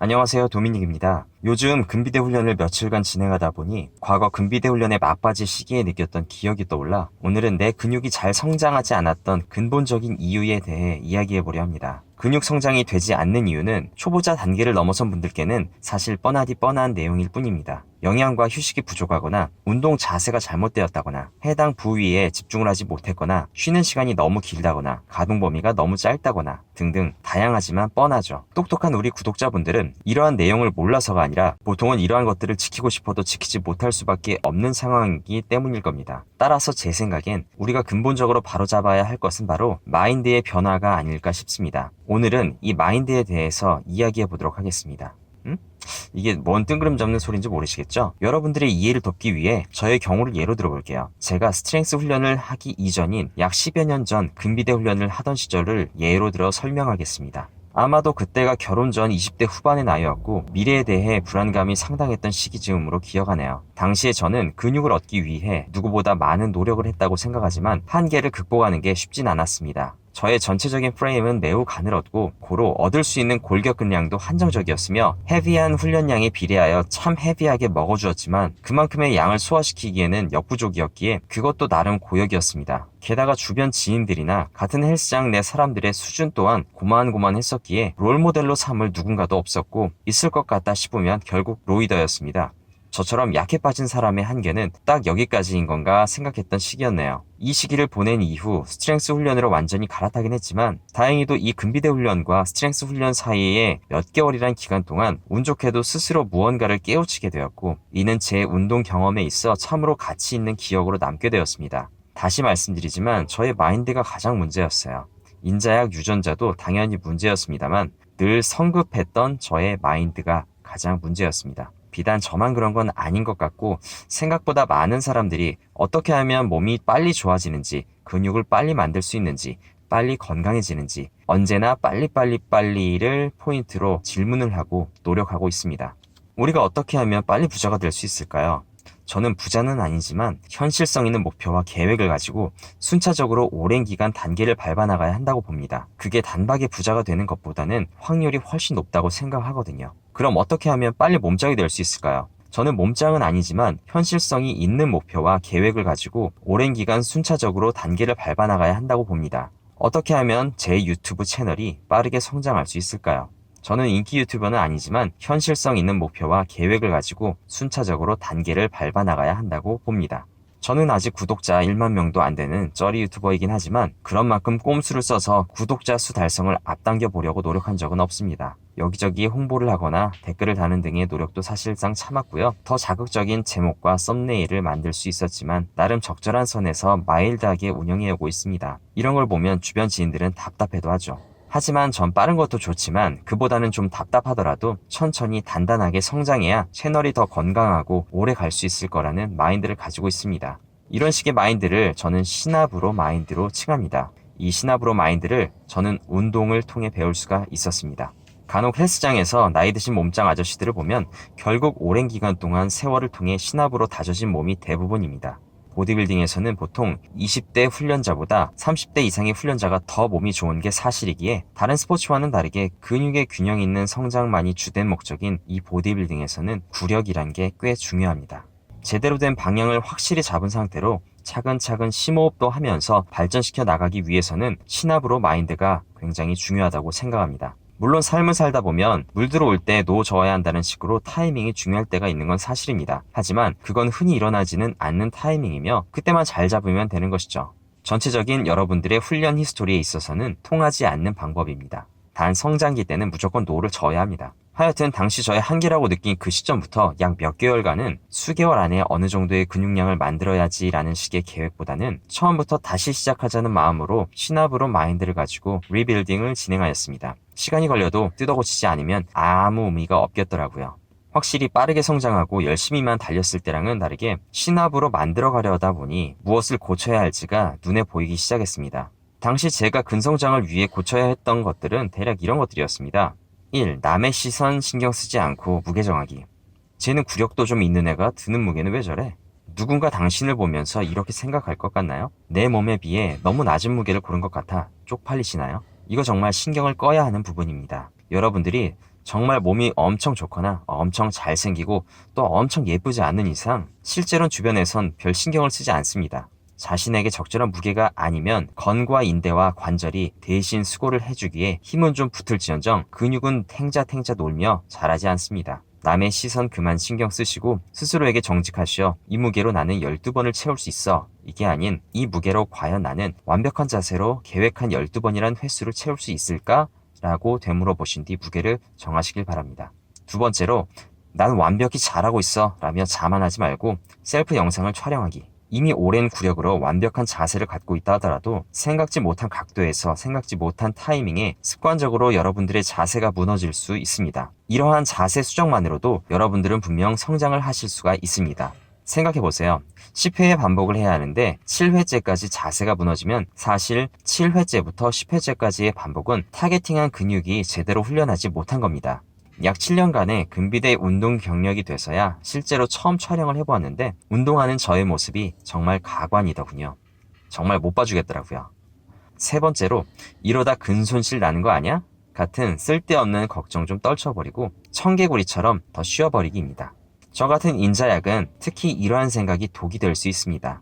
안녕하세요, 도미닉입니다. 요즘 근비대 훈련을 며칠간 진행하다 보니 과거 근비대 훈련에 막바지 시기에 느꼈던 기억이 떠올라 오늘은 내 근육이 잘 성장하지 않았던 근본적인 이유에 대해 이야기해보려 합니다. 근육 성장이 되지 않는 이유는 초보자 단계를 넘어선 분들께는 사실 뻔하디 뻔한 내용일 뿐입니다. 영양과 휴식이 부족하거나 운동 자세가 잘못되었다거나 해당 부위에 집중을 하지 못했거나 쉬는 시간이 너무 길다거나 가동 범위가 너무 짧다거나 등등 다양하지만 뻔하죠. 똑똑한 우리 구독자분들은 이러한 내용을 몰라서가 아니라 보통은 이러한 것들을 지키고 싶어도 지키지 못할 수밖에 없는 상황이기 때문일 겁니다. 따라서 제 생각엔 우리가 근본적으로 바로잡아야 할 것은 바로 마인드의 변화가 아닐까 싶습니다. 오늘은 이 마인드에 대해서 이야기해 보도록 하겠습니다. 이게 뭔 뜬구름 잡는 소리인지 모르시겠죠? 여러분들의 이해를 돕기 위해 저의 경우를 예로 들어볼게요. 제가 스트렝스 훈련을 하기 이전인 약 10여 년 전 근비대 훈련을 하던 시절을 예로 들어 설명하겠습니다. 아마도 그때가 결혼 전 20대 후반의 나이였고 미래에 대해 불안감이 상당했던 시기즈음으로 기억하네요. 당시에 저는 근육을 얻기 위해 누구보다 많은 노력을 했다고 생각하지만 한계를 극복하는 게 쉽진 않았습니다. 저의 전체적인 프레임은 매우 가늘었고 고로 얻을 수 있는 골격근량도 한정적이었으며 헤비한 훈련량에 비례하여 참 헤비하게 먹어주었지만 그만큼의 양을 소화시키기에는 역부족이었기에 그것도 나름 고역이었습니다. 게다가 주변 지인들이나 같은 헬스장 내 사람들의 수준 또한 고만고만했었기에 롤모델로 삼을 누군가도 없었고 있을 것 같다 싶으면 결국 로이더였습니다. 저처럼 약해 빠진 사람의 한계는 딱 여기까지인 건가 생각했던 시기였네요. 이 시기를 보낸 이후 스트렝스 훈련으로 완전히 갈아타긴 했지만 다행히도 이 근비대 훈련과 스트렝스 훈련 사이에 몇 개월이란 기간 동안 운 좋게도 스스로 무언가를 깨우치게 되었고 이는 제 운동 경험에 있어 참으로 가치 있는 기억으로 남게 되었습니다. 다시 말씀드리지만 저의 마인드가 가장 문제였어요. 인자약 유전자도 당연히 문제였습니다만 늘 성급했던 저의 마인드가 가장 문제였습니다. 비단 저만 그런 건 아닌 것 같고 생각보다 많은 사람들이 어떻게 하면 몸이 빨리 좋아지는지, 근육을 빨리 만들 수 있는지, 빨리 건강해지는지 언제나 빨리를 포인트로 질문을 하고 노력하고 있습니다. 우리가 어떻게 하면 빨리 부자가 될 수 있을까요? 저는 부자는 아니지만 현실성 있는 목표와 계획을 가지고 순차적으로 오랜 기간 단계를 밟아나가야 한다고 봅니다. 그게 단박에 부자가 되는 것보다는 확률이 훨씬 높다고 생각하거든요. 그럼 어떻게 하면 빨리 몸짱이 될 수 있을까요? 저는 몸짱은 아니지만 현실성이 있는 목표와 계획을 가지고 오랜 기간 순차적으로 단계를 밟아나가야 한다고 봅니다. 어떻게 하면 제 유튜브 채널이 빠르게 성장할 수 있을까요? 저는 인기 유튜버는 아니지만 현실성 있는 목표와 계획을 가지고 순차적으로 단계를 밟아나가야 한다고 봅니다. 저는 아직 구독자 1만 명도 안 되는 쩌리 유튜버이긴 하지만 그런 만큼 꼼수를 써서 구독자 수 달성을 앞당겨 보려고 노력한 적은 없습니다. 여기저기 홍보를 하거나 댓글을 다는 등의 노력도 사실상 참았고요. 더 자극적인 제목과 썸네일을 만들 수 있었지만 나름 적절한 선에서 마일드하게 운영해오고 있습니다. 이런 걸 보면 주변 지인들은 답답해도 하죠. 하지만 전 빠른 것도 좋지만 그보다는 좀 답답하더라도 천천히 단단하게 성장해야 채널이 더 건강하고 오래 갈 수 있을 거라는 마인드를 가지고 있습니다. 이런 식의 마인드를 저는 시나브로 마인드로 칭합니다. 이 시나브로 마인드를 저는 운동을 통해 배울 수가 있었습니다. 간혹 헬스장에서 나이 드신 몸짱 아저씨들을 보면 결국 오랜 기간 동안 세월을 통해 시나브로 다져진 몸이 대부분입니다. 보디빌딩에서는 보통 20대 훈련자보다 30대 이상의 훈련자가 더 몸이 좋은 게 사실이기에 다른 스포츠와는 다르게 근육의 균형 있는 성장만이 주된 목적인 이 보디빌딩에서는 구력이란 게 꽤 중요합니다. 제대로 된 방향을 확실히 잡은 상태로 차근차근 심호흡도 하면서 발전시켜 나가기 위해서는 시나브로 마인드가 굉장히 중요하다고 생각합니다. 물론 삶을 살다 보면 물 들어올 때 노 저어야 한다는 식으로 타이밍이 중요할 때가 있는 건 사실입니다. 하지만 그건 흔히 일어나지는 않는 타이밍이며 그때만 잘 잡으면 되는 것이죠. 전체적인 여러분들의 훈련 히스토리에 있어서는 통하지 않는 방법입니다. 단 성장기 때는 무조건 노를 저어야 합니다. 하여튼 당시 저의 한계라고 느낀 그 시점부터 약 몇 개월간은 수개월 안에 어느 정도의 근육량을 만들어야지 라는 식의 계획보다는 처음부터 다시 시작하자는 마음으로 시나브로 마인드를 가지고 리빌딩을 진행하였습니다. 시간이 걸려도 뜯어고치지 않으면 아무 의미가 없겠더라고요. 확실히 빠르게 성장하고 열심히만 달렸을 때랑은 다르게 시나브로 만들어가려다 보니 무엇을 고쳐야 할지가 눈에 보이기 시작했습니다. 당시 제가 근성장을 위해 고쳐야 했던 것들은 대략 이런 것들이었습니다. 1. 남의 시선 신경 쓰지 않고 무게 정하기. 쟤는 구력도 좀 있는 애가 드는 무게는 왜 저래? 누군가 당신을 보면서 이렇게 생각할 것 같나요? 내 몸에 비해 너무 낮은 무게를 고른 것 같아 쪽팔리시나요? 이거 정말 신경을 꺼야 하는 부분입니다. 여러분들이 정말 몸이 엄청 좋거나 엄청 잘생기고 또 엄청 예쁘지 않는 이상 실제로는 주변에선 별 신경을 쓰지 않습니다. 자신에게 적절한 무게가 아니면 건과 인대와 관절이 대신 수고를 해주기에 힘은 좀 붙을지언정 근육은 탱자탱자 놀며 자라지 않습니다. 남의 시선 그만 신경 쓰시고 스스로에게 정직하시어 이 무게로 나는 12번을 채울 수 있어. 이게 아닌 이 무게로 과연 나는 완벽한 자세로 계획한 12번이란 횟수를 채울 수 있을까? 라고 되물어 보신 뒤 무게를 정하시길 바랍니다. 두 번째로 난 완벽히 잘하고 있어 라며 자만하지 말고 셀프 영상을 촬영하기. 이미 오랜 구력으로 완벽한 자세를 갖고 있다 하더라도 생각지 못한 각도에서 생각지 못한 타이밍에 습관적으로 여러분들의 자세가 무너질 수 있습니다. 이러한 자세 수정만으로도 여러분들은 분명 성장을 하실 수가 있습니다. 생각해보세요. 10회의 반복을 해야 하는데 7회째까지 자세가 무너지면 사실 7회째부터 10회째까지의 반복은 타겟팅한 근육이 제대로 훈련하지 못한 겁니다. 약 7년간의 근비대 운동 경력이 돼서야 실제로 처음 촬영을 해보았는데 운동하는 저의 모습이 정말 가관이더군요. 정말 못 봐주겠더라고요. 세 번째로 이러다 근손실 나는 거 아니야? 같은 쓸데없는 걱정 좀 떨쳐버리고 청개구리처럼 더 쉬어버리기입니다. 저 같은 인자약은 특히 이러한 생각이 독이 될 수 있습니다.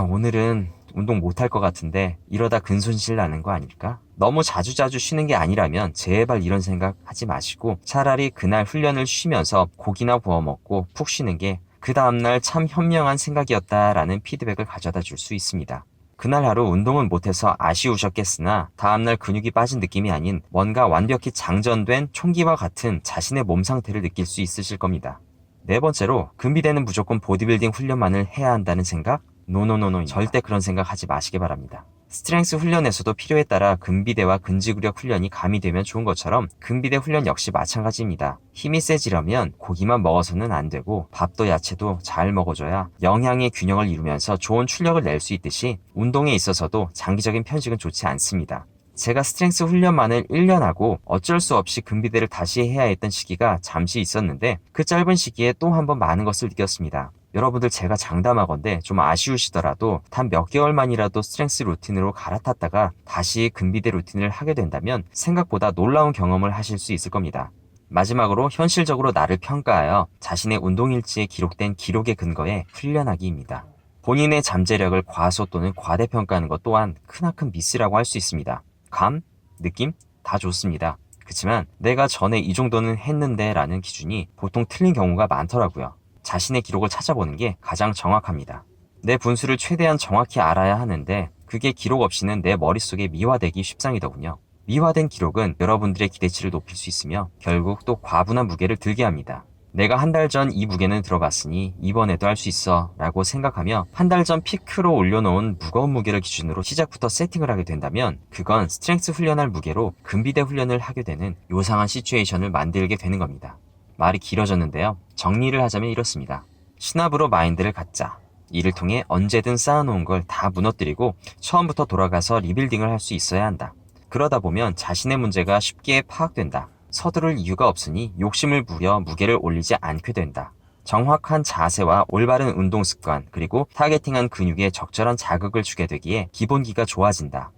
오늘은 운동 못할 것 같은데 이러다 근손실 나는 거 아닐까? 너무 자주자주 쉬는 게 아니라면 제발 이런 생각 하지 마시고 차라리 그날 훈련을 쉬면서 고기나 구워 먹고 푹 쉬는 게 그 다음날 참 현명한 생각이었다라는 피드백을 가져다 줄 수 있습니다. 그날 하루 운동은 못해서 아쉬우셨겠으나 다음날 근육이 빠진 느낌이 아닌 뭔가 완벽히 장전된 총기와 같은 자신의 몸 상태를 느낄 수 있으실 겁니다. 네 번째로 근비대는 무조건 보디빌딩 훈련만을 해야 한다는 생각? 노노노노 절대 그런 생각 하지 마시기 바랍니다. 스트렝스 훈련에서도 필요에 따라 근비대와 근지구력 훈련이 가미되면 좋은 것처럼 근비대 훈련 역시 마찬가지입니다. 힘이 세지려면 고기만 먹어서는 안 되고 밥도 야채도 잘 먹어줘야 영양의 균형을 이루면서 좋은 출력을 낼 수 있듯이 운동에 있어서도 장기적인 편식은 좋지 않습니다. 제가 스트렝스 훈련만을 1년 하고 어쩔 수 없이 근비대를 다시 해야 했던 시기가 잠시 있었는데 그 짧은 시기에 또 한 번 많은 것을 느꼈습니다. 여러분들 제가 장담하건대 좀 아쉬우시더라도 단 몇 개월만이라도 스트렝스 루틴으로 갈아탔다가 다시 근비대 루틴을 하게 된다면 생각보다 놀라운 경험을 하실 수 있을 겁니다. 마지막으로 현실적으로 나를 평가하여 자신의 운동일지에 기록된 기록에 근거해 훈련하기입니다. 본인의 잠재력을 과소 또는 과대평가하는 것 또한 크나큰 미스라고 할 수 있습니다. 감? 느낌? 다 좋습니다. 그치만 내가 전에 이 정도는 했는데 라는 기준이 보통 틀린 경우가 많더라고요. 자신의 기록을 찾아보는 게 가장 정확합니다. 내 분수를 최대한 정확히 알아야 하는데 그게 기록 없이는 내 머릿속에 미화되기 쉽상이더군요. 미화된 기록은 여러분들의 기대치를 높일 수 있으며 결국 또 과분한 무게를 들게 합니다. 내가 한 달 전 이 무게는 들어봤으니 이번에도 할 수 있어 라고 생각하며 한 달 전 피크로 올려놓은 무거운 무게를 기준으로 시작부터 세팅을 하게 된다면 그건 스트렝스 훈련할 무게로 근비대 훈련을 하게 되는 요상한 시츄에이션을 만들게 되는 겁니다. 말이 길어졌는데요. 정리를 하자면 이렇습니다. 신압으로 마인드를 갖자. 이를 통해 언제든 쌓아놓은 걸 다 무너뜨리고 처음부터 돌아가서 리빌딩을 할 수 있어야 한다. 그러다 보면 자신의 문제가 쉽게 파악된다. 서두를 이유가 없으니 욕심을 부려 무게를 올리지 않게 된다. 정확한 자세와 올바른 운동 습관 그리고 타겟팅한 근육에 적절한 자극을 주게 되기에 기본기가 좋아진다.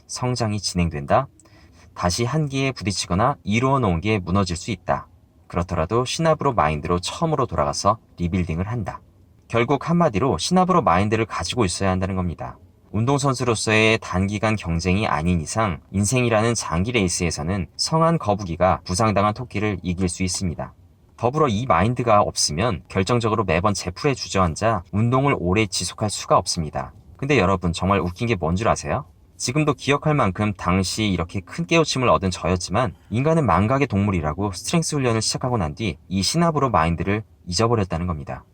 성장이 진행된다. 다시 한계에 부딪히거나 이루어 놓은 게 무너질 수 있다. 그렇더라도 신압으로 마인드로 처음으로 돌아가서 리빌딩을 한다. 결국 한마디로 신압으로 마인드를 가지고 있어야 한다는 겁니다. 운동선수로서의 단기간 경쟁이 아닌 이상 인생이라는 장기 레이스에서는 성한 거북이가 부상당한 토끼를 이길 수 있습니다. 더불어 이 마인드가 없으면 결정적으로 매번 제풀에 주저앉아 운동을 오래 지속할 수가 없습니다. 근데 여러분 정말 웃긴 게 뭔 줄 아세요? 지금도 기억할 만큼 당시 이렇게 큰 깨우침을 얻은 저였지만 인간은 망각의 동물이라고 스트렝스 훈련을 시작하고 난 뒤 이 신압으로 마인드를 잊어버렸다는 겁니다.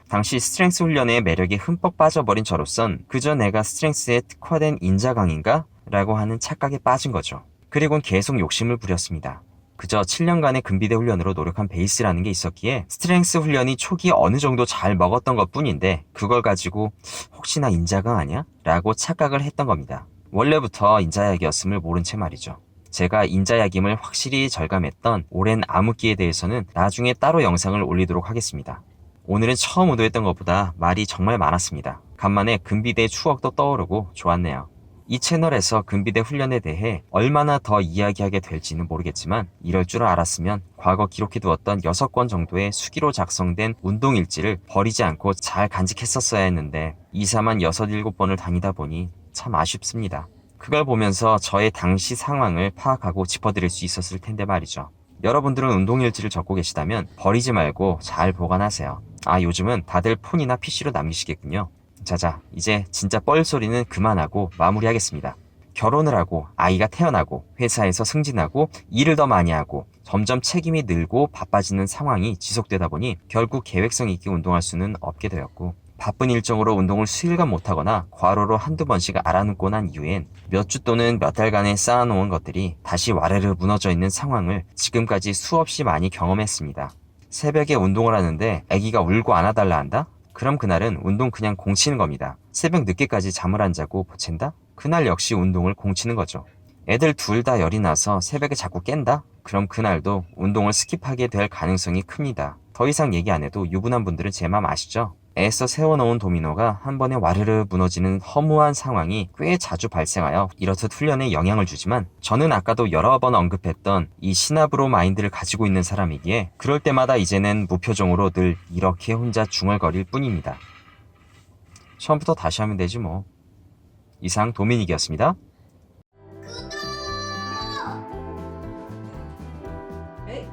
당시 스트렝스 훈련에 매력에 흠뻑 빠져버린 저로선 그저 내가 스트렝스에 특화된 인자강인가? 라고 하는 착각에 빠진 거죠. 그리곤 계속 욕심을 부렸습니다. 그저 7년간의 근비대 훈련으로 노력한 베이스라는 게 있었기에 스트렝스 훈련이 초기에 어느 정도 잘 먹었던 것 뿐인데 그걸 가지고 혹시나 인자강 아니야? 라고 착각을 했던 겁니다. 원래부터 인자약이었음을 모른 채 말이죠. 제가 인자약임을 확실히 절감했던 오랜 암흑기에 대해서는 나중에 따로 영상을 올리도록 하겠습니다. 오늘은 처음 의도했던 것보다 말이 정말 많았습니다. 간만에 근비대의 추억도 떠오르고 좋았네요. 이 채널에서 금비대 훈련에 대해 얼마나 더 이야기하게 될지는 모르겠지만 이럴 줄 알았으면 과거 기록해두었던 6권 정도의 수기로 작성된 운동일지를 버리지 않고 잘 간직했었어야 했는데 이사만 6, 7번을 다니다 보니 참 아쉽습니다. 그걸 보면서 저의 당시 상황을 파악하고 짚어드릴 수 있었을 텐데 말이죠. 여러분들은 운동일지를 적고 계시다면 버리지 말고 잘 보관하세요. 아, 요즘은 다들 폰이나 PC로 남기시겠군요. 자자, 이제 진짜 뻘소리는 그만하고 마무리하겠습니다. 결혼을 하고 아이가 태어나고 회사에서 승진하고 일을 더 많이 하고 점점 책임이 늘고 바빠지는 상황이 지속되다 보니 결국 계획성 있게 운동할 수는 없게 되었고 바쁜 일정으로 운동을 수일간 못하거나 과로로 한두 번씩 알아눕고 난 이후엔 몇 주 또는 몇 달간에 쌓아놓은 것들이 다시 와르르 무너져 있는 상황을 지금까지 수없이 많이 경험했습니다. 새벽에 운동을 하는데 아기가 울고 안아달라 한다? 그럼 그날은 운동 그냥 공치는 겁니다. 새벽 늦게까지 잠을 안 자고 보챈다? 그날 역시 운동을 공치는 거죠. 애들 둘 다 열이 나서 새벽에 자꾸 깬다? 그럼 그날도 운동을 스킵하게 될 가능성이 큽니다. 더 이상 얘기 안 해도 유부남 분들은 제 맘 아시죠? 애써 세워놓은 도미노가 한 번에 와르르 무너지는 허무한 상황이 꽤 자주 발생하여 이렇듯 훈련에 영향을 주지만 저는 아까도 여러 번 언급했던 이 시나브로 마인드를 가지고 있는 사람이기에 그럴 때마다 이제는 무표정으로 늘 이렇게 혼자 중얼거릴 뿐입니다. 처음부터 다시 하면 되지 뭐. 이상 도미닉이었습니다. 에이.